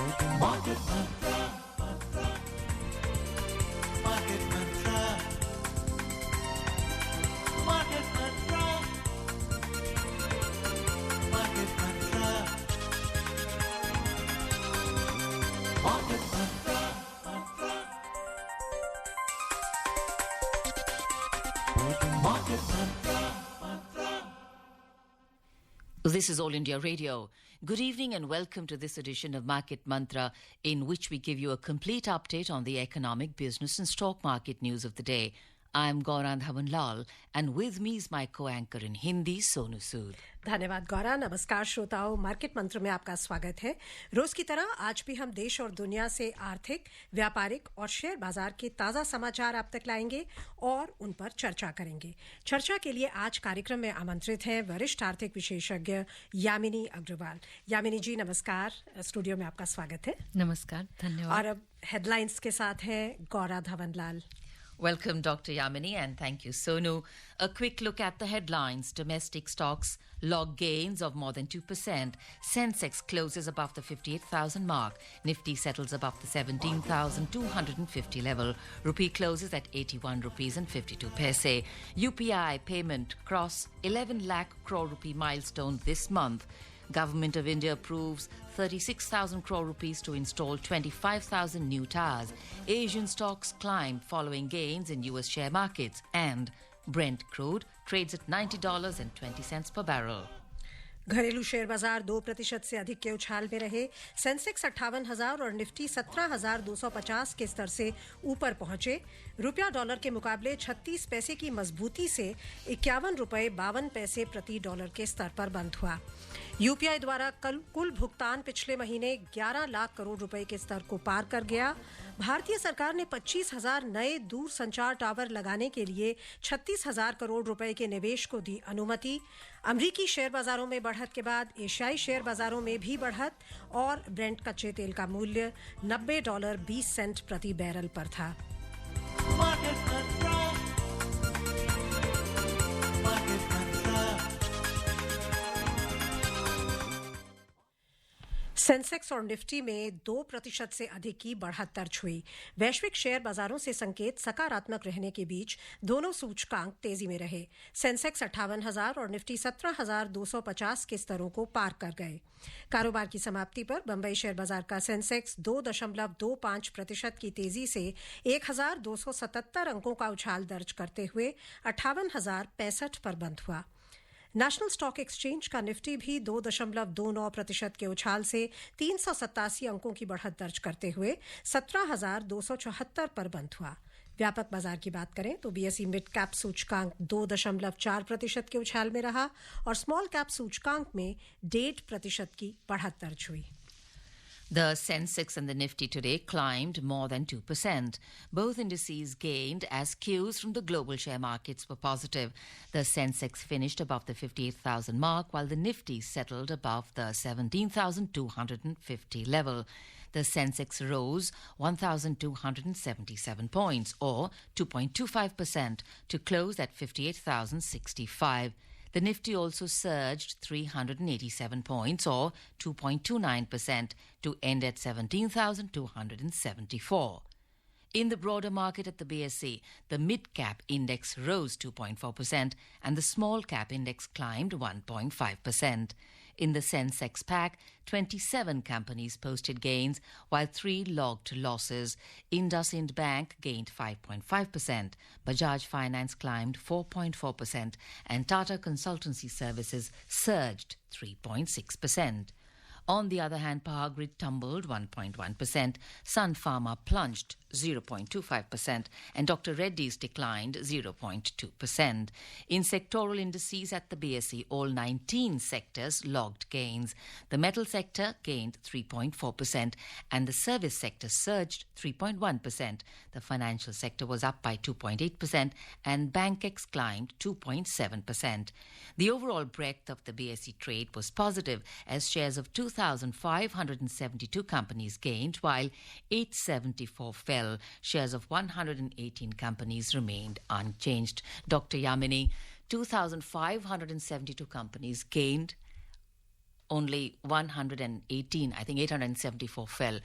Market Mantra, Market Mantra, Market Mantra, Market Mantra, Market Mantra, Market Mantra. This is All India Radio. Good evening and welcome to this edition of Market Mantra, in which we give you a complete update on the economic, business and stock market news of the day. I'm Gaurang Dhawanlal and with me is my co-anchor in Hindi, Sonu Sood. धन्यवाद गौरा। नमस्कार श्रोताओं, market मंत्र में आपका स्वागत है। रोज की तरह आज भी हम देश और दुनिया से आर्थिक, व्यापारिक और शेयर बाजार के ताजा समाचार आप तक लाएंगे और उन पर चर्चा करेंगे। चर्चा के लिए आज कार्यक्रम में आमंत्रित हैं वरिष्ठ आर्थिक विशेषज्ञ यामिनी अग्रवाल। यामिनी जी नमस्कार, स्टूडियो में आपका स्वागत है। नमस्कार, धन्यवाद। और अब हेडलाइंस के साथ है Gaura धवनलाल। Welcome, Dr. Yamini, and thank you, Sonu. A quick look at the headlines. Domestic stocks log gains of more than 2%. Sensex closes above the 58,000 mark. Nifty settles above the 17,250 level. Rupee closes at 81 rupees and 52 paise. UPI payment cross 11 lakh crore rupee milestone this month. Government of India approves 36,000 crore rupees to install 25,000 new towers. Asian stocks climb following gains in US share markets. And Brent crude trades at $90.20 per barrel. घरेलू share बाजार 2% से अधिक के उछाल में रहे। Sensex 58,000 और Nifty 17,250 के स्तर से ऊपर पहुंचे। रुपया डॉलर के मुकाबले 36 पैसे की मजबूती से 51 रुपए 52 पैसे प्रति डॉलर के स्तर पर बंद हुआ। यूपीआई द्वारा कुल भुगतान पिछले महीने 11 लाख करोड़ रुपए के स्तर को पार कर गया। भारतीय सरकार ने 25,000 नए दूर संचार टावर लगाने के लिए 36,000 करोड़ रुपए के निवेश को दी अनुमति। अमेरिकी शेयर बाजारों में बढ़त के बाद एशियाई शेयर बाजारों में भी बढ़त और ब्रेंट कच्चे तेल का मूल्य $90.20 प्रति बैरल पर था। सेंसेक्स और निफ्टी में 2% से अधिक की बढ़त दर्ज हुई। वैश्विक शेयर बाजारों से संकेत सकारात्मक रहने के बीच दोनों सूचकांक तेजी में रहे। सेंसेक्स 58,000 और निफ्टी 17,250 के स्तरों को पार कर गए। कारोबार की समाप्ति पर बंबई शेयर बाजार का सेंसेक्स 2.25% की तेजी से 1,277 अंकों का उछाल दर्ज करते हुए 58,065 पर बंद हुआ। नेशनल स्टॉक एक्सचेंज का निफ्टी भी 2.29% के उछाल से 387 अंकों की बढ़त दर्ज करते हुए 17,274 पर बंद हुआ। व्यापक बाजार की बात करें तो बीएसई मिड कैप सूचकांक 2.4% के उछाल में रहा और स्मॉल कैप सूचकांक में 1.5% की बढ़त दर्ज हुई। The Sensex and the Nifty today climbed more than 2%. Both indices gained as cues from the global share markets were positive. The Sensex finished above the 58,000 mark, while the Nifty settled above the 17,250 level. The Sensex rose 1,277 points, or 2.25%, to close at 58,065. The Nifty also surged 387 points, or 2.29%, to end at 17,274. In the broader market at the BSE, the mid-cap index rose 2.4% and the small-cap index climbed 1.5%. In the Sensex pack, 27 companies posted gains, while 3 logged losses. IndusInd Bank gained 5.5%, Bajaj Finance climbed 4.4%, and Tata Consultancy Services surged 3.6%. On the other hand, Power Grid tumbled 1.1%, Sun Pharma plunged 0.25%, and Dr. Reddy's declined 0.2%. In sectoral indices at the BSE, all 19 sectors logged gains. The metal sector gained 3.4%, and the service sector surged 3.1%. The financial sector was up by 2.8%, and BankX climbed 2.7%. The overall breadth of the BSE trade was positive, as shares of 2,572 companies gained, while 874 fell. Shares of 118 companies remained unchanged. Dr. Yamini, 2,572 companies gained only 118, I think 874 fell.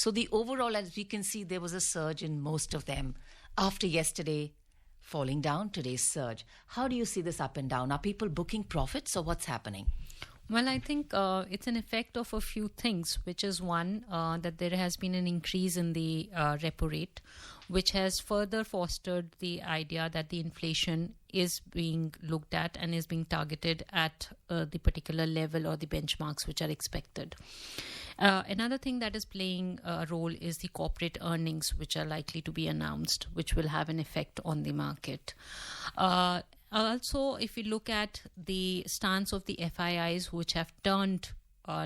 So the overall, as we can see, there was a surge in most of them after yesterday falling down, today's surge. How do you see this up and down? Are people booking profits or what's happening? Well, I think it's an effect of a few things, which is one, that there has been an increase in the repo rate, which has further fostered the idea that the inflation is being looked at and is being targeted at the particular level or the benchmarks which are expected. Another thing that is playing a role is the corporate earnings, which are likely to be announced, which will have an effect on the market. Also, if we look at the stance of the FIIs, which have turned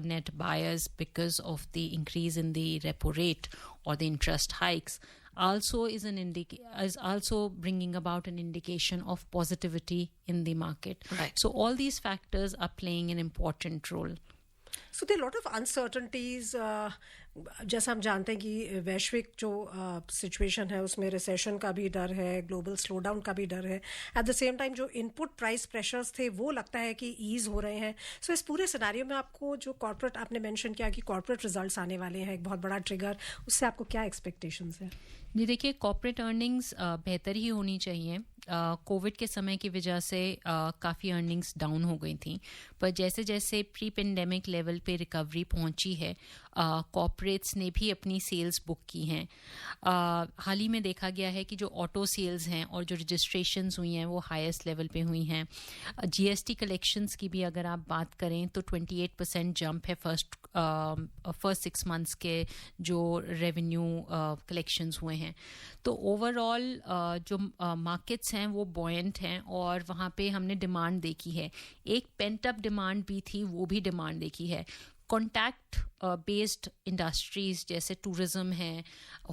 net buyers because of the increase in the repo rate or the interest hikes, also is also bringing about an indication of positivity in the market. Right. So all these factors are playing an important role. So there are a lot of uncertainties. जैसा हम जानते हैं कि वैश्विक जो situation है उसमें recession का भी डर है, ग्लोबल स्लोडाउन का भी डर है. एट द सेम टाइम जो इनपुट प्राइस प्रेशर्स थे वो लगता है कि ईज हो रहे हैं. सो इस पूरे सिनेरियो में आपको जो कॉर्पोरेट, आपने मेंशन किया कि कॉर्पोरेट रिजल्ट्स आने वाले हैं, एक बहुत बड़ा ट्रिगर, उससे आपको क्या एक्सपेक्टेशंस है? जी देखिए, कॉर्पोरेट अर्निंग्स बेहतर ही होनी चाहिए. कोविड के समय की वजह से काफ़ी अर्निंग्स डाउन हो गई थी, पर जैसे जैसे प्री पेंडेमिक लेवल पे रिकवरी पहुंची है, कॉर्पोरेट्स ने भी अपनी सेल्स बुक की हैं. हाल ही में देखा गया है कि जो ऑटो सेल्स हैं और जो रजिस्ट्रेशंस हुई हैं वो हाईएस्ट लेवल पे हुई हैं. जीएसटी कलेक्शंस की भी अगर आप बात करें तो 28% जंप है फर्स्ट 6 मंथ्स के जो रेवेन्यू कलेक्शंस हुए हैं. तो ओवरऑल जो मार्केट्स हैं वो बॉयंट हैं और वहाँ पे हमने डिमांड देखी है. एक पेंट अप डिमांड भी थी, वो भी डिमांड देखी है. कॉन्टैक्ट बेस्ड इंडस्ट्रीज जैसे टूरिज्म है,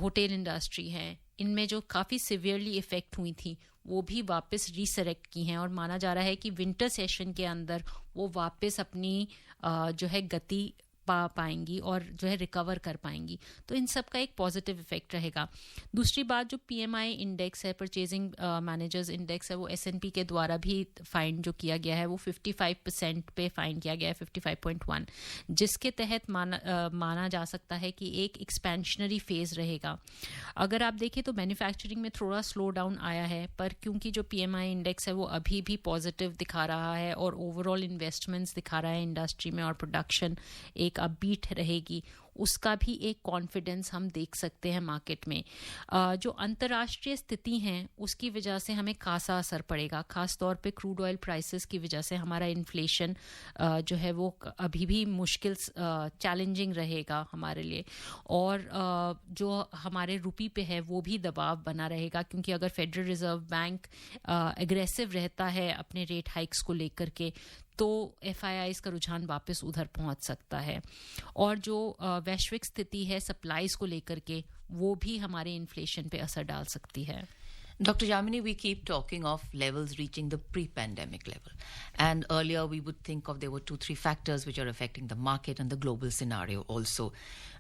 होटल इंडस्ट्री है, इनमें जो काफ़ी सिवियरली इफ़ेक्ट हुई थी वो भी वापस रीसरेक्ट की हैं और माना जा रहा है कि विंटर सेशन के अंदर वो वापस अपनी जो है गति पाएंगी और जो है रिकवर कर पाएंगी. तो इन सब का एक पॉजिटिव इफेक्ट रहेगा. दूसरी बात, जो पीएमआई इंडेक्स है, परचेजिंग मैनेजर्स इंडेक्स है, वो एसएनपी के द्वारा भी फाइंड जो किया गया है वो 55% पे फाइंड किया गया है, 55.1, जिसके तहत माना जा सकता है कि एक एक्सपेंशनरी फेज रहेगा. अगर आप देखें तो मैन्युफैक्चरिंग में थोड़ा स्लो डाउन आया है, पर क्योंकि जो पीएमआई इंडेक्स है वो अभी भी पॉजिटिव दिखा रहा है और ओवरऑल इन्वेस्टमेंट्स दिखा रहा है इंडस्ट्री में और प्रोडक्शन एक अपबीट रहेगी, उसका भी एक कॉन्फिडेंस हम देख सकते हैं मार्केट में. जो अंतर्राष्ट्रीय स्थिति हैं उसकी वजह से हमें खासा असर पड़ेगा, खास तौर पे क्रूड ऑयल प्राइसेस की वजह से हमारा इन्फ्लेशन जो है वो अभी भी मुश्किल चैलेंजिंग रहेगा हमारे लिए. और जो हमारे रुपये पे है वो भी दबाव बना रहेगा, क्योंकि अगर फेडरल रिजर्व बैंक एग्रेसिव रहता है अपने रेट हाइक्स को लेकर के तो एफआईआईज का रुझान वापस उधर पहुंच सकता है. और जो वैश्विक स्थिति है सप्लाईज को लेकर के वो भी हमारे इन्फ्लेशन पे असर डाल सकती है. Dr. Yamini, we keep talking of levels reaching the pre-pandemic level. And earlier we would think of there were 2-3 factors which are affecting the market and the global scenario also.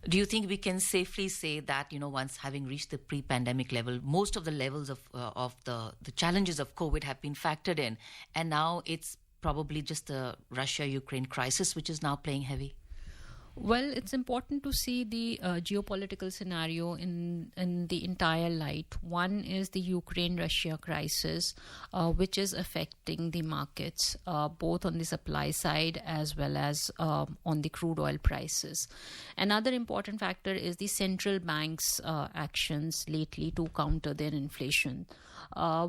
Do you think we can safely say that, once having reached the pre-pandemic level, most of the levels of the challenges of COVID have been factored in, and now it's probably just the Russia-Ukraine crisis which is now playing heavy? Well, it's important to see the geopolitical scenario in the entire light. One is the Ukraine-Russia crisis, which is affecting the markets, both on the supply side as well as on the crude oil prices. Another important factor is the central bank's actions lately to counter their inflation,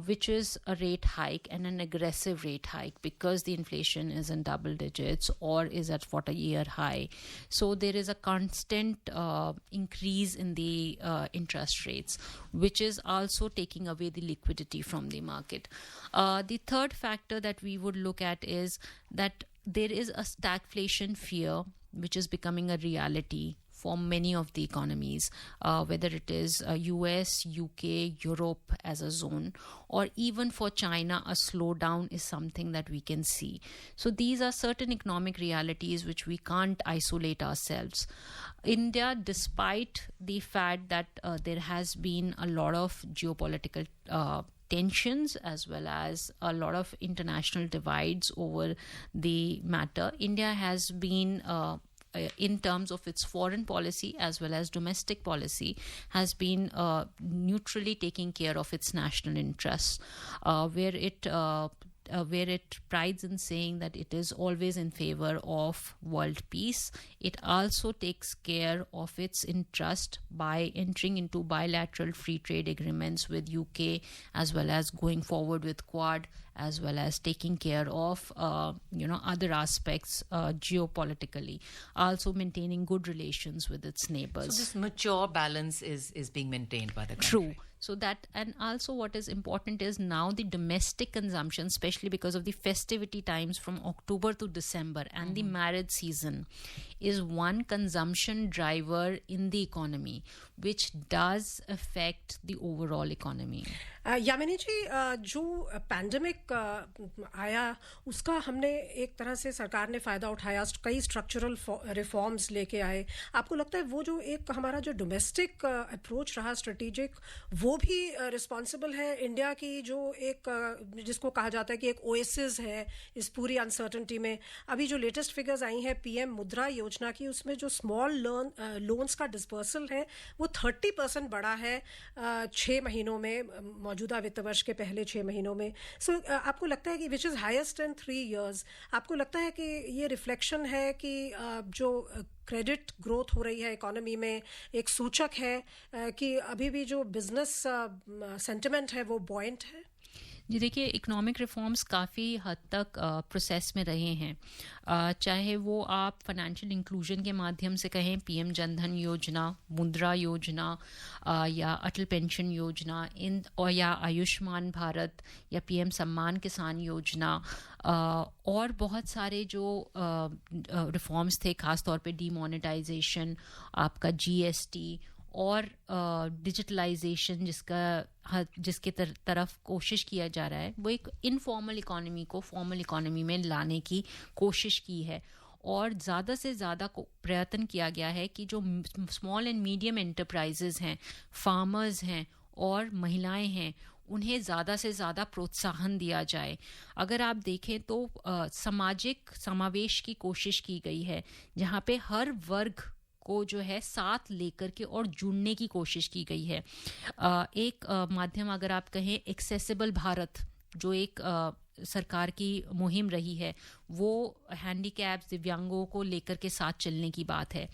which is a rate hike and an aggressive rate hike because the inflation is in double digits or is at 40-year high. So there is a constant increase in the interest rates, which is also taking away the liquidity from the market. The third factor that we would look at is that there is a stagflation fear, which is becoming a reality for many of the economies, whether it is US, UK, Europe as a zone, or even for China, a slowdown is something that we can see. So these are certain economic realities which we can't isolate ourselves. India, despite the fact that there has been a lot of geopolitical tensions as well as a lot of international divides over the matter. India has been in terms of its foreign policy as well as domestic policy, has been neutrally taking care of its national interests, where it prides in saying that it is always in favor of world peace. It also takes care of its interest by entering into bilateral free trade agreements with UK, as well as going forward with Quad, as well as taking care of other aspects geopolitically, also maintaining good relations with its neighbors. So this mature balance is being maintained by the country. True. So that, and also what is important is now the domestic consumption, especially because of the festivity times from October to December and the marriage season, is one consumption driver in the economy, which does affect the overall economy. Yamini जी, जो pandemic आया उसका हमने एक तरह से सरकार ने फ़ायदा उठाया, कई स्ट्रक्चरल रिफॉर्म्स लेके आए. आपको लगता है वो जो एक हमारा जो डोमेस्टिक अप्रोच रहा स्ट्रेटेजिक, वो भी रिस्पॉन्सिबल है इंडिया की, जो एक जिसको कहा जाता है कि एक ओएसिस है इस पूरी अनसर्टनिटी में? अभी जो लेटेस्ट फिगर्स आई हैं पीएम मुद्रा योजना की, उसमें जो स्मॉल लोन्स का डिस्पर्सल है वो 30% बढ़ा है 6 महीनों में, मौजूदा वित्त वर्ष के पहले 6 महीनों में. सो आपको लगता है कि which is highest in 3 years, आपको लगता है कि ये रिफ्लेक्शन है कि जो क्रेडिट ग्रोथ हो रही है इकोनॉमी में एक सूचक है कि अभी भी जो बिजनेस सेंटिमेंट है वो बॉयंट है? जी देखिए, इकोनॉमिक रिफॉर्म्स काफ़ी हद तक प्रोसेस में रहे हैं, चाहे वो आप फाइनेंशियल इंक्लूजन के माध्यम से कहें, पीएम जनधन योजना, मुद्रा योजना, या अटल पेंशन योजना, और या आयुष्मान भारत, या पीएम सम्मान किसान योजना, और बहुत सारे जो रिफॉर्म्स थे, ख़ास तौर पे डीमोनेटाइजेशन, आपका जीएसटी और डिजिटलाइजेशन जिसके तरफ कोशिश किया जा रहा है, वो एक इनफॉर्मल इकोनॉमी को फॉर्मल इकोनॉमी में लाने की कोशिश की है. और ज़्यादा से ज़्यादा प्रयत्न किया गया है कि जो स्मॉल एंड मीडियम एंटरप्राइजेज हैं, फार्मर्स हैं और महिलाएं हैं, उन्हें ज़्यादा से ज़्यादा प्रोत्साहन दिया जाए. अगर आप देखें तो सामाजिक समावेश की कोशिश की गई है, जहाँ पे हर वर्ग को जो है साथ लेकर के और जुड़ने की कोशिश की गई है. एक माध्यम अगर आप कहें, एक्सेसिबल भारत, जो एक सरकार की मुहिम रही है, वो हैंडीकैप्स, दिव्यांगों को लेकर के साथ चलने की बात है.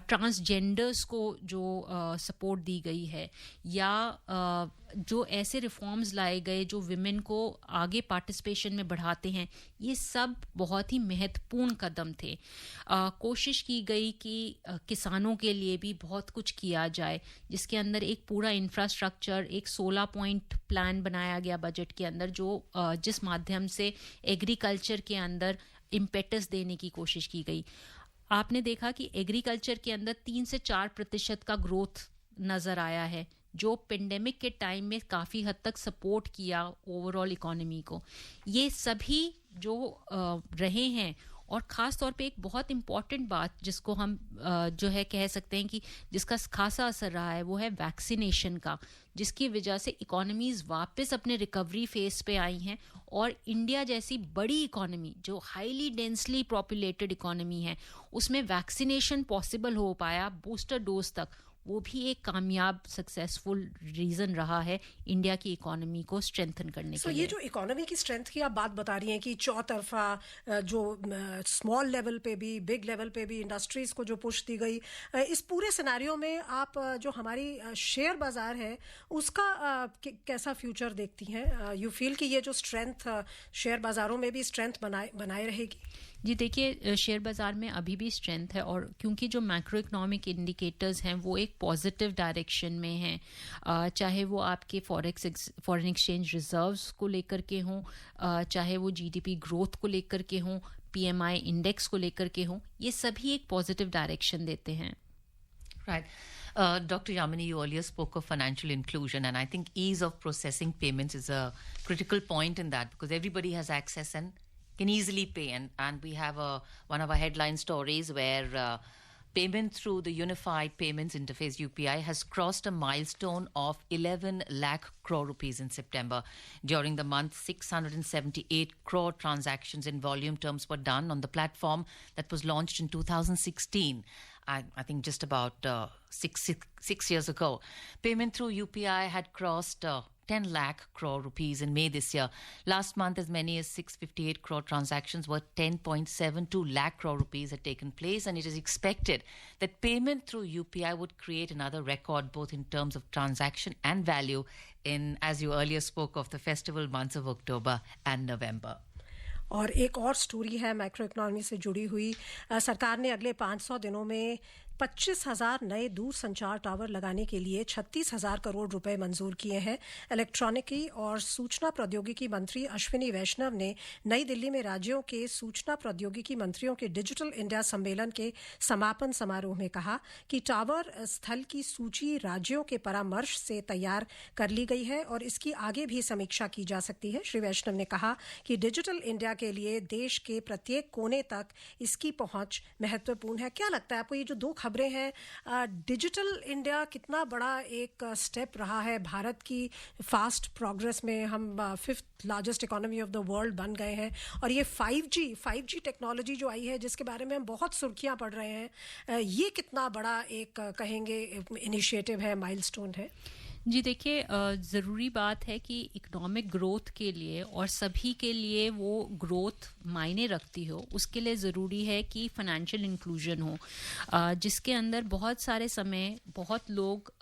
ट्रांसजेंडर्स को जो सपोर्ट दी गई है, या जो ऐसे रिफॉर्म्स लाए गए जो विमेन को आगे पार्टिसिपेशन में बढ़ाते हैं, ये सब बहुत ही महत्वपूर्ण कदम थे. कोशिश की गई कि किसानों के लिए भी बहुत कुछ किया जाए, जिसके अंदर एक पूरा इंफ्रास्ट्रक्चर, एक 16 पॉइंट प्लान बनाया गया बजट के अंदर, जो जिस माध्यम से एग्रीकल्चर के अंदर इम्पेटस देने की कोशिश की गई. आपने देखा कि एग्रीकल्चर के अंदर 3 से 4% का ग्रोथ नजर आया है, जो पेंडेमिक के टाइम में काफ़ी हद तक सपोर्ट किया ओवरऑल इकोनॉमी को. ये सभी जो रहे हैं, और ख़ास तौर पे एक बहुत इम्पॉर्टेंट बात जिसको हम जो है कह सकते हैं कि जिसका खासा असर रहा है, वो है वैक्सीनेशन का, जिसकी वजह से इकोनॉमीज़ वापस अपने रिकवरी फेज पे आई हैं. और इंडिया जैसी बड़ी इकोनॉमी, जो हाईली डेंसली पॉपुलेटेड इकोनॉमी है, उसमें वैक्सीनेशन पॉसिबल हो पाया बूस्टर डोज तक, वो भी एक कामयाब सक्सेसफुल रीज़न रहा है इंडिया की इकोनॉमी को स्ट्रेंथन करने के लिए. ये जो इकोनॉमी की स्ट्रेंथ की आप बात बता रही हैं कि चौतरफा जो स्मॉल लेवल पे भी, बिग लेवल पे भी इंडस्ट्रीज को जो पुश दी गई, इस पूरे सिनेरियो में आप जो हमारी शेयर बाजार है उसका कैसा फ्यूचर देखती हैं? यू फील कि ये जो स्ट्रेंथ शेयर बाजारों में भी स्ट्रेंथ बनाए रहेगी? जी देखिए, शेयर बाज़ार में अभी भी स्ट्रेंथ है, और क्योंकि जो मैक्रो इकोनॉमिक इंडिकेटर्स हैं वो एक पॉजिटिव डायरेक्शन में हैं, चाहे वो आपके फॉरेन एक्सचेंज रिजर्व्स को लेकर के हों, चाहे वो जीडीपी ग्रोथ को लेकर के हों, पीएमआई इंडेक्स को लेकर के हों, ये सभी एक पॉजिटिव डायरेक्शन देते हैं. Right. Dr. Yamini, you earlier spoke of financial inclusion, and I think ease of processing payments is a critical point in that, because everybody has access and can easily pay. And we have one of our headline stories where Payment through the Unified Payments Interface UPI has crossed a milestone of 11 lakh crore rupees in September. During the month, 678 crore transactions in volume terms were done on the platform that was launched in 2016. I think just about six years ago. Payment through UPI had crossed 10 lakh crore rupees in May this year. Last month, as many as 658 crore transactions worth 10.72 lakh crore rupees had taken place, and it is expected that payment through UPI would create another record both in terms of transaction and value in, as you earlier spoke of, the festival months of October and November. और एक और story है macro economy से जुड़ी हुई। सरकार ने अगले 500 दिनों में 25,000 नए दूरसंचार टावर लगाने के लिए 36,000 करोड़ रुपए मंजूर किए हैं। इलेक्ट्रॉनिकी और सूचना प्रौद्योगिकी मंत्री अश्विनी वैष्णव ने नई दिल्ली में राज्यों के सूचना प्रौद्योगिकी मंत्रियों के डिजिटल इंडिया सम्मेलन के समापन समारोह में कहा कि टावर स्थल की सूची राज्यों के परामर्श से तैयार कर ली गई है और इसकी आगे भी समीक्षा की जा सकती है। श्री वैष्णव ने कहा कि डिजिटल इंडिया के लिए देश के प्रत्येक कोने तक इसकी पहुंच महत्वपूर्ण है। क्या लगता है आपको, ये जो दो खबरें हैं, डिजिटल इंडिया कितना बड़ा एक स्टेप रहा है भारत की फास्ट प्रोग्रेस में? हम 5th largest economy of the world बन गए हैं और ये 5G टेक्नोलॉजी जो आई है जिसके बारे में हम बहुत सुर्खियां पढ़ रहे हैं, ये कितना बड़ा एक कहेंगे इनिशिएटिव है, माइलस्टोन है? जी देखिए, ज़रूरी बात है कि इकोनॉमिक ग्रोथ के लिए और सभी के लिए वो ग्रोथ मायने रखती हो, उसके लिए ज़रूरी है कि फाइनेंशियल इंक्लूजन हो, जिसके अंदर बहुत सारे समय बहुत लोग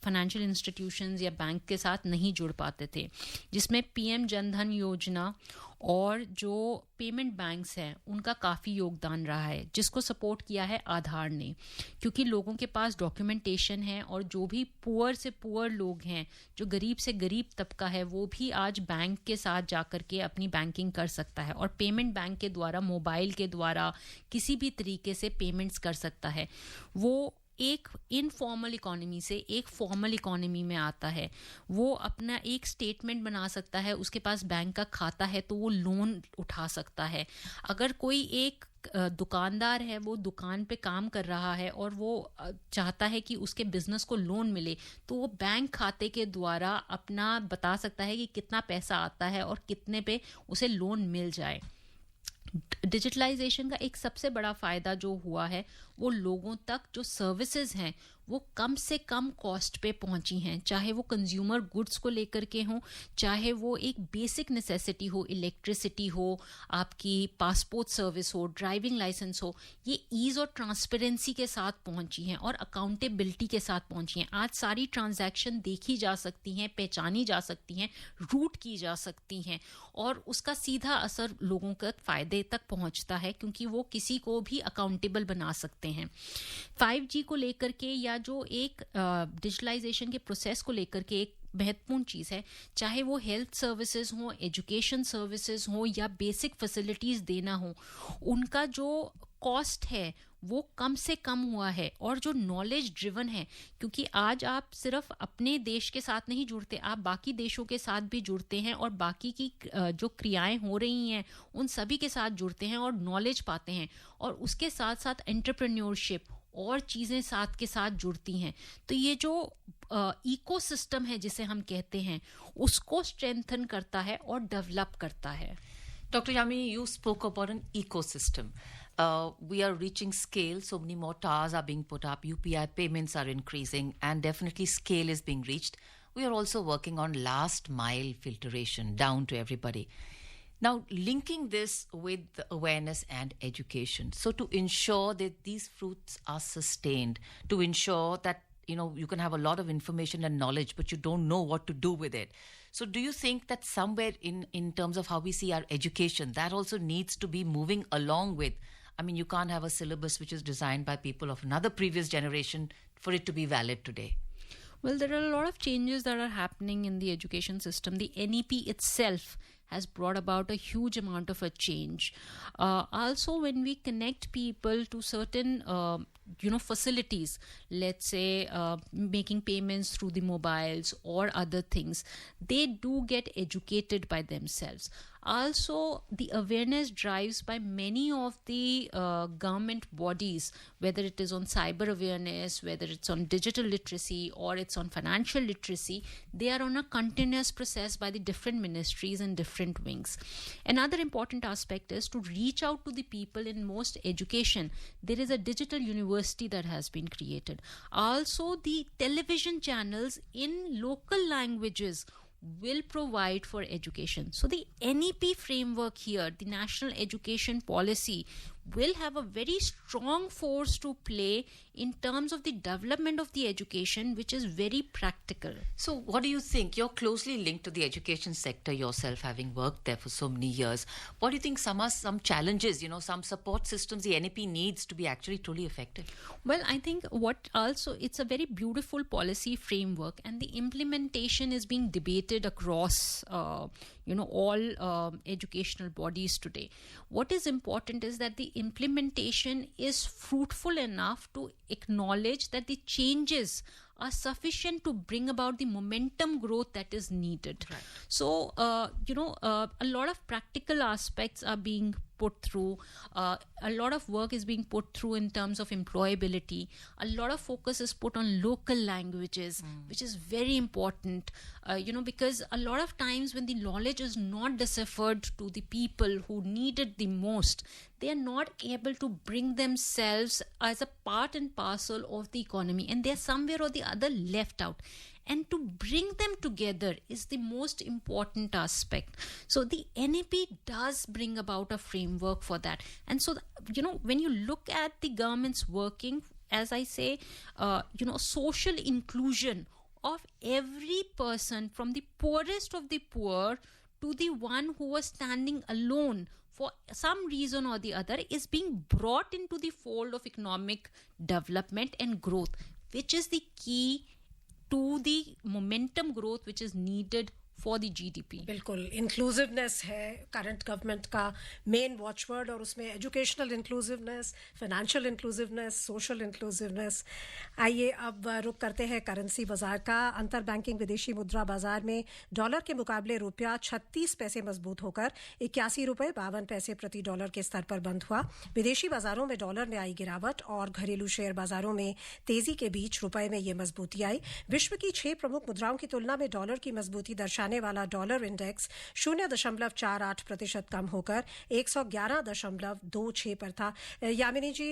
फाइनेंशियल इंस्टीट्यूशंस या बैंक के साथ नहीं जुड़ पाते थे, जिसमें पीएम जनधन योजना और जो पेमेंट बैंक्स हैं उनका काफ़ी योगदान रहा है, जिसको सपोर्ट किया है आधार ने, क्योंकि लोगों के पास डॉक्यूमेंटेशन है और जो भी पुअर से पुअर लोग हैं, जो गरीब से गरीब तबका है, वो भी आज बैंक के साथ जाकर के अपनी बैंकिंग कर सकता है और पेमेंट बैंक के द्वारा, मोबाइल के द्वारा किसी भी तरीके से पेमेंट्स कर सकता है। वो एक इनफॉर्मल इकोनॉमी से एक फॉर्मल इकोनॉमी में आता है। वो अपना एक स्टेटमेंट बना सकता है, उसके पास बैंक का खाता है तो वो लोन उठा सकता है। अगर कोई एक दुकानदार है, वो दुकान पे काम कर रहा है और वो चाहता है कि उसके बिजनेस को लोन मिले, तो वो बैंक खाते के द्वारा अपना बता सकता है कि कितना पैसा आता है और कितने पे उसे लोन मिल जाए। डिजिटलाइजेशन का एक सबसे बड़ा फायदा जो हुआ है वो लोगों तक जो सर्विसेज हैं वो कम से कम कॉस्ट पे पहुंची हैं, चाहे वो कंज्यूमर गुड्स को लेकर के हों, चाहे वो एक बेसिक नेसेसिटी हो, इलेक्ट्रिसिटी हो, आपकी पासपोर्ट सर्विस हो, ड्राइविंग लाइसेंस हो, ये ईज और ट्रांसपेरेंसी के साथ पहुंची हैं और अकाउंटेबिलिटी के साथ पहुंची हैं। आज सारी ट्रांजैक्शन देखी जा सकती हैं, पहचानी जा सकती हैं, रूट की जा सकती हैं और उसका सीधा असर लोगों के फायदे तक पहुंचता है, क्योंकि वो किसी को भी अकाउंटेबल बना सकते हैं। 5G को लेकर के या जो एक डिजिटलाइजेशन के प्रोसेस को लेकर के एक महत्वपूर्ण चीज़ है, चाहे वो हेल्थ सर्विसेज हो, एजुकेशन सर्विसेज हो या बेसिक फैसिलिटीज़ देना हो, उनका जो कॉस्ट है वो कम से कम हुआ है और जो नॉलेज ड्रिवन है, क्योंकि आज आप सिर्फ अपने देश के साथ नहीं जुड़ते, आप बाकी देशों के साथ भी जुड़ते हैं और बाकी की जो क्रियाएं हो रही हैं उन सभी के साथ जुड़ते हैं और नॉलेज पाते हैं और उसके साथ साथ एंटरप्रेन्योरशिप और चीज़ें साथ के साथ जुड़ती हैं। तो ये जो इकोसिस्टम है जिसे हम कहते हैं, उसको स्ट्रेंथन करता है और डेवलप करता है। Dr. Yami, you spoke about an ecosystem. We are reaching scale. So many more towers are being put up. UPI payments are increasing and definitely scale is being reached. We are also working on last mile filtration down to everybody. Now, linking this with awareness and education. So to ensure that these fruits are sustained, to ensure that, you can have a lot of information and knowledge, but you don't know what to do with it. So do you think that somewhere in terms of how we see our education, that also needs to be moving along with, you can't have a syllabus which is designed by people of another previous generation for it to be valid today? Well, there are a lot of changes that are happening in the education system. The NEP itself has brought about a huge amount of a change. Also, when we connect people to certain facilities, let's say making payments through the mobiles or other things, they do get educated by themselves. Also, the awareness drives by many of the government bodies, whether it is on cyber awareness, whether it's on digital literacy, or it's on financial literacy, they are on a continuous process by the different ministries and different wings. Another important aspect is to reach out to the people in most education. There is a digital university that has been created. Also, the television channels in local languages will provide for education. So the NEP framework here, the National Education Policy, will have a very strong force to play in terms of the development of the education, which is very practical. So what do you think? You're closely linked to the education sector yourself, having worked there for so many years. What do you think some challenges, some support systems the NEP needs to be actually truly effective? Well, I think it's a very beautiful policy framework, and the implementation is being debated across all educational bodies today. What is important is that the implementation is fruitful enough to acknowledge that the changes are sufficient to bring about the momentum growth that is needed. Right. So, a lot of practical aspects are being put through. A lot of work is being put through in terms of employability. A lot of focus is put on local languages, which is very important, because a lot of times when the knowledge is not deciphered to the people who need it the most, they are not able to bring themselves as a part and parcel of the economy, and they are somewhere or the other left out. And to bring them together is the most important aspect. So the NEP does bring about a framework for that. And so, when you look at the government's working, as I say, social inclusion of every person, from the poorest of the poor to the one who was standing alone for some reason or the other, is being brought into the fold of economic development and growth, which is the key to the momentum growth which is needed for the GDP. बिल्कुल inclusiveness है current government का main वॉचवर्ड, और उसमें educational inclusiveness, financial inclusiveness, social inclusiveness. आइए अब रुक करते हैं करेंसी बाजार का. अंतर बैंकिंग विदेशी मुद्रा बाजार में डॉलर के मुकाबले रुपया 36 पैसे मजबूत होकर 81 रुपये 52 पैसे प्रति डॉलर के स्तर पर बंद हुआ. विदेशी बाजारों में डॉलर में आई गिरावट और घरेलू शेयर बाजारों में तेजी के बीच रुपये में ये मजबूती आई. विश्व की 6 प्रमुख मुद्राओं की तुलना में डॉलर की मजबूती दर्शाने वाला डॉलर इंडेक्स 0.48% कम होकर 111.26 पर था. यामिनी जी,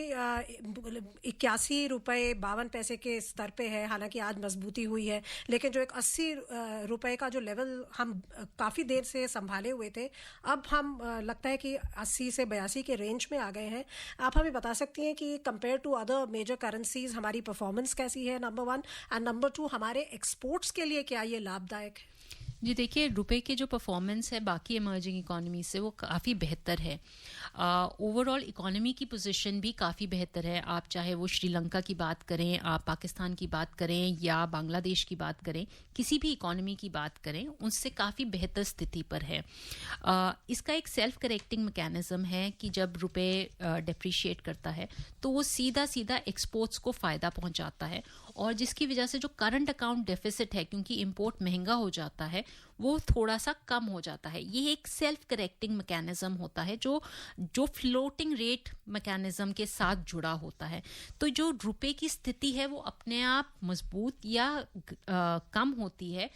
81 रुपये 52 पैसे के स्तर पे है. हालांकि आज मजबूती हुई है, लेकिन जो एक 80 रुपये का जो लेवल हम काफ़ी देर से संभाले हुए थे, अब हम लगता है कि 80 से 82 के रेंज में आ गए हैं. आप हमें बता सकती हैं कि compare to other major currencies हमारी परफॉर्मेंस कैसी है, नंबर 1, एंड नंबर 2, हमारे एक्सपोर्ट्स के लिए क्या ये लाभदायक है? जी देखिए, रुपए के जो परफॉर्मेंस है बाकी इमर्जिंग इकोनॉमी से वो काफ़ी बेहतर है. ओवरऑल इकोनॉमी की पोजीशन भी काफ़ी बेहतर है. आप चाहे वो श्रीलंका की बात करें, आप पाकिस्तान की बात करें या बांग्लादेश की बात करें, किसी भी इकोनॉमी की बात करें, उससे काफ़ी बेहतर स्थिति पर है. इसका एक सेल्फ करेक्टिंग मैकेनिज्म है कि जब रुपए डिप्रिशिएट करता है तो वो सीधा सीधा एक्सपोर्ट्स को फ़ायदा पहुंचाता है, और जिसकी वजह से जो करंट अकाउंट डेफिसिट है, क्योंकि इंपोर्ट महंगा हो जाता है, वो थोड़ा सा कम हो जाता है. ये एक सेल्फ करेक्टिंग मैकेनिज्म होता है जो फ्लोटिंग रेट मैकेनिज्म के साथ जुड़ा होता है. तो जो रुपए की स्थिति है वो अपने आप मजबूत या कम होती है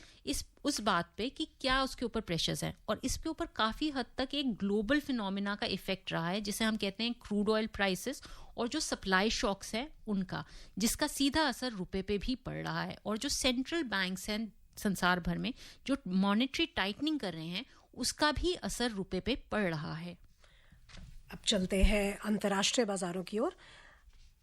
उस बात पे कि क्या उसके ऊपर प्रेशर्स हैं, और इसके ऊपर काफ़ी हद तक एक ग्लोबल फिनोमिना का इफेक्ट रहा है, जिसे हम कहते हैं क्रूड ऑयल प्राइसेस और जो सप्लाई शॉक्स हैं उनका, जिसका सीधा असर रुपए पे भी पड़ रहा है. और जो सेंट्रल बैंक्स हैं संसार भर में जो मॉनेटरी टाइटनिंग कर रहे हैं, उसका भी असर रुपए पे पड़ रहा है. अब चलते हैं अंतर्राष्ट्रीय बाजारों की ओर.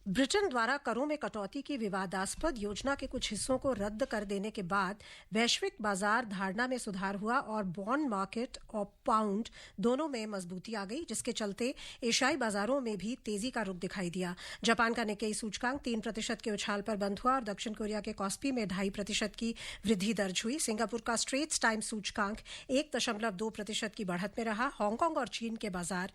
ब्रिटेन द्वारा करों में कटौती की विवादास्पद योजना के कुछ हिस्सों को रद्द कर देने के बाद वैश्विक बाजार धारणा में सुधार हुआ और बॉन्ड मार्केट और पाउंड दोनों में मजबूती आ गई, जिसके चलते एशियाई बाजारों में भी तेजी का रुख दिखाई दिया. जापान का निक्केई सूचकांक 3% के उछाल पर बंद हुआ और दक्षिण कोरिया के कॉस्पी में 2.5% की वृद्धि दर्ज हुई. सिंगापुर का स्ट्रेट्स टाइम्स सूचकांक 1.2% की बढ़त में रहा. हांगकांग और चीन के बाजार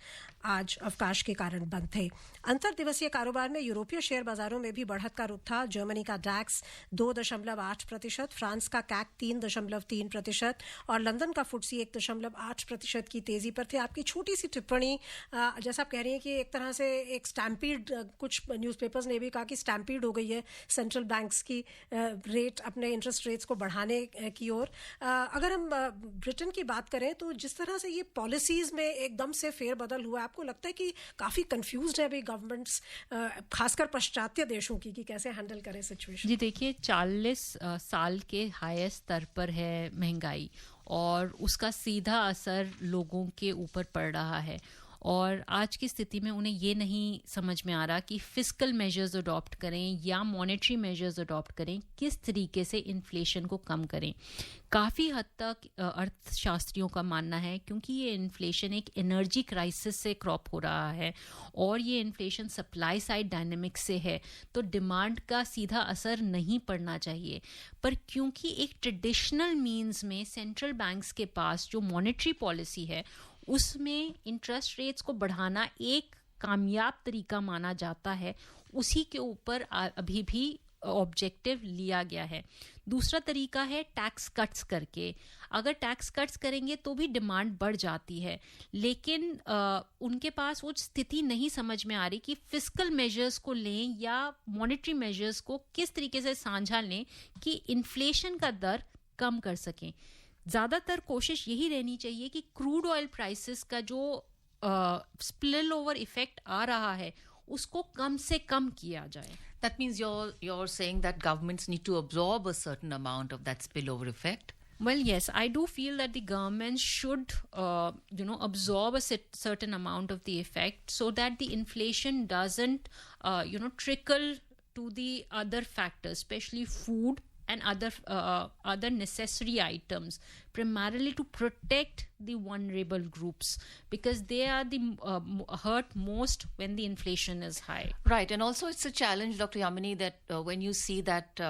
आज अवकाश के कारण बंद थे. अंतर दिवसीय कारोबार में यूरोप यूरोपीय शेयर बाजारों में भी बढ़त का रुख था। जर्मनी का डैक्स 2.8%, फ्रांस का कैक 3.3% और लंदन का फुट्सी 1.8% की तेजी पर थे। आपकी छोटी सी टिप्पणी, जैसा आप कह रही हैं कि एक तरह से एक स्टैम्पीड, कुछ न्यूज़पेपर्स ने भी कहा कि स्टैम्पीड हो गई है सेंट्रल बैंक्स की रेट, अपने इंटरेस्ट रेट्स को बढ़ाने की ओर। अगर हम ब्रिटेन की बात करें तो जिस तरह से ये पॉलिसीज में एकदम से फेरबदल हुआ, आपको लगता है कि काफ़ी कंफ्यूज्ड है अभी गवर्नमेंट्स, खासकर पश्चात्य देशों की, कि कैसे हैंडल करें सिचुएशन? जी देखिए, 40 साल के हाईएस्ट स्तर पर है महंगाई और उसका सीधा असर लोगों के ऊपर पड़ रहा है। और आज की स्थिति में उन्हें ये नहीं समझ में आ रहा कि फिस्कल मेजर्स अडॉप्ट करें या मॉनेटरी मेजर्स अडॉप्ट करें, किस तरीके से इन्फ्लेशन को कम करें। काफ़ी हद तक अर्थशास्त्रियों का मानना है, क्योंकि ये इन्फ्लेशन एक एनर्जी क्राइसिस से क्रॉप हो रहा है और ये इन्फ्लेशन सप्लाई साइड डायनेमिक्स से है, तो डिमांड का सीधा असर नहीं पड़ना चाहिए। पर क्योंकि एक ट्रेडिशनल मीन्स में सेंट्रल बैंक्स के पास जो मॉनेटरी पॉलिसी है उसमें इंटरेस्ट रेट्स को बढ़ाना एक कामयाब तरीका माना जाता है, उसी के ऊपर अभी भी ऑब्जेक्टिव लिया गया है। दूसरा तरीका है टैक्स कट्स करके। अगर टैक्स कट्स करेंगे तो भी डिमांड बढ़ जाती है, लेकिन उनके पास वो स्थिति नहीं समझ में आ रही कि फिस्कल मेजर्स को लें या मॉनेटरी मेजर्स को किस तरीके से साझा लें कि इन्फ्लेशन का दर कम कर सकें। ज़्यादातर कोशिश यही रहनी चाहिए कि क्रूड ऑयल प्राइसेस का जो स्पिल ओवर इफेक्ट आ रहा है उसको कम से कम किया जाए। That means you're saying that governments need to absorb a certain amount of that spillover effect? Well, yes, I do feel that the government should, absorb a certain amount of the effect so that the inflation doesn't, trickle to the other factors, especially food and other necessary items, primarily to protect the vulnerable groups, because they are the hurt most when the inflation is high. Right, and also it's a challenge, Dr. Yamini, that when you see that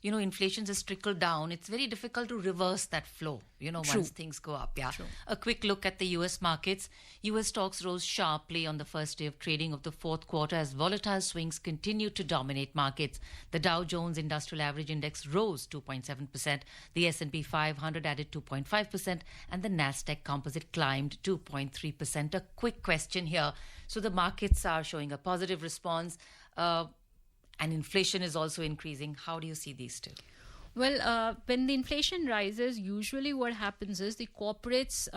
inflation has trickled down, it's very difficult to reverse that flow. Once things go up. Yeah. True. A quick look at the U.S. markets. U.S. stocks rose sharply on the first day of trading of the fourth quarter as volatile swings continued to dominate markets. The Dow Jones Industrial Average Index rose 2.7%. The S&P 500 added 2.5%, and the Nasdaq Composite climbed 2.3%. A quick question here. So the markets are showing a positive response, and inflation is also increasing. How do you see these two? Well, when the inflation rises, usually what happens is the corporates,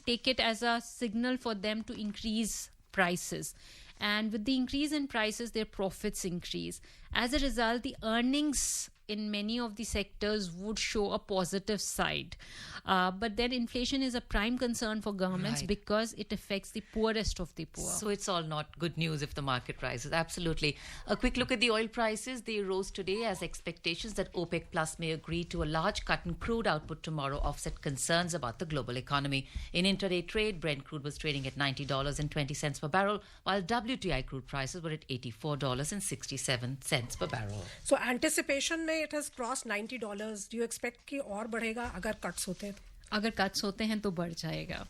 take it as a signal for them to increase prices. And with the increase in prices, their profits increase. As a result, the earnings in many of the sectors would show a positive side. But then inflation is a prime concern for governments, Right. because it affects the poorest of the poor. So it's all not good news if the market rises. Absolutely. A quick look at the oil prices. They rose today as expectations that OPEC Plus may agree to a large cut in crude output tomorrow offset concerns about the global economy. In intraday trade, Brent crude was trading at $90.20 per barrel, while WTI crude prices were at $84.67 per barrel. So anticipation में it has crossed $90. Do you expect कि और बढ़ेगा अगर cuts होते हैं? अगर cuts होते हैं तो बढ़ जाएगा।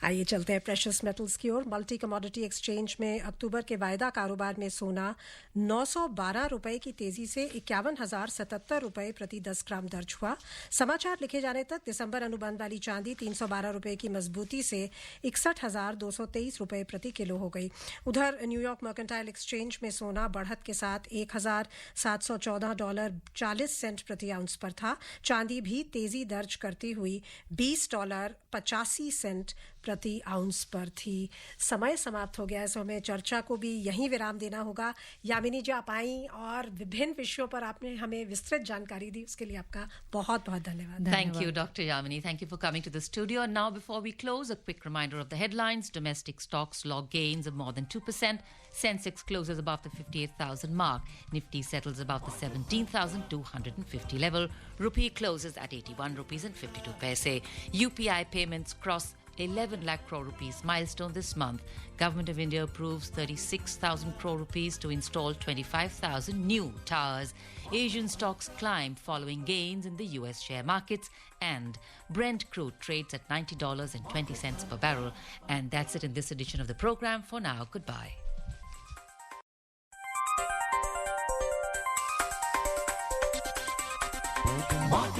आइए चलते हैं प्रेशियस मेटल्स की ओर। मल्टी कमोडिटी एक्सचेंज में अक्टूबर के वायदा कारोबार में सोना 912 रुपए की तेजी से 51,077 रुपए प्रति 10 ग्राम दर्ज हुआ। समाचार लिखे जाने तक दिसंबर अनुबंध वाली चांदी 312 रुपए की मजबूती से 61,223 रुपए प्रति किलो हो गई। उधर न्यूयॉर्क मर्केंटाइल एक्सचेंज में सोना बढ़त के साथ $1,714.40 प्रति आउंस पर था। चांदी भी तेजी दर्ज करती हुई $20.85 प्रति आउंस पर थी। समय समाप्त हो गया है, सो हमें चर्चा को भी यहीं विराम देना होगा। यामिनी जी आप आई और विभिन्न विषयों पर आपने हमें विस्तृत जानकारी दी, उसके लिए आपका बहुत बहुत धन्यवाद। Thank you, Dr. Yamini. Thank you for coming to the studio. And now, before we close, a quick reminder of the headlines. Domestic stocks log gains of more than 2%. Sensex closes above the 58,000 mark. Nifty settles above the 17,250 level. Rupee closes at 81 rupees and 52 paise. UPI payments cross 11 lakh crore rupees milestone this month. Government of India approves 36,000 crore rupees to install 25,000 new towers. Asian stocks climb following gains in the US share markets, and Brent crude trades at $90.20 per barrel. And that's it in this edition of the program. For now, goodbye.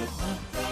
Market Mantra.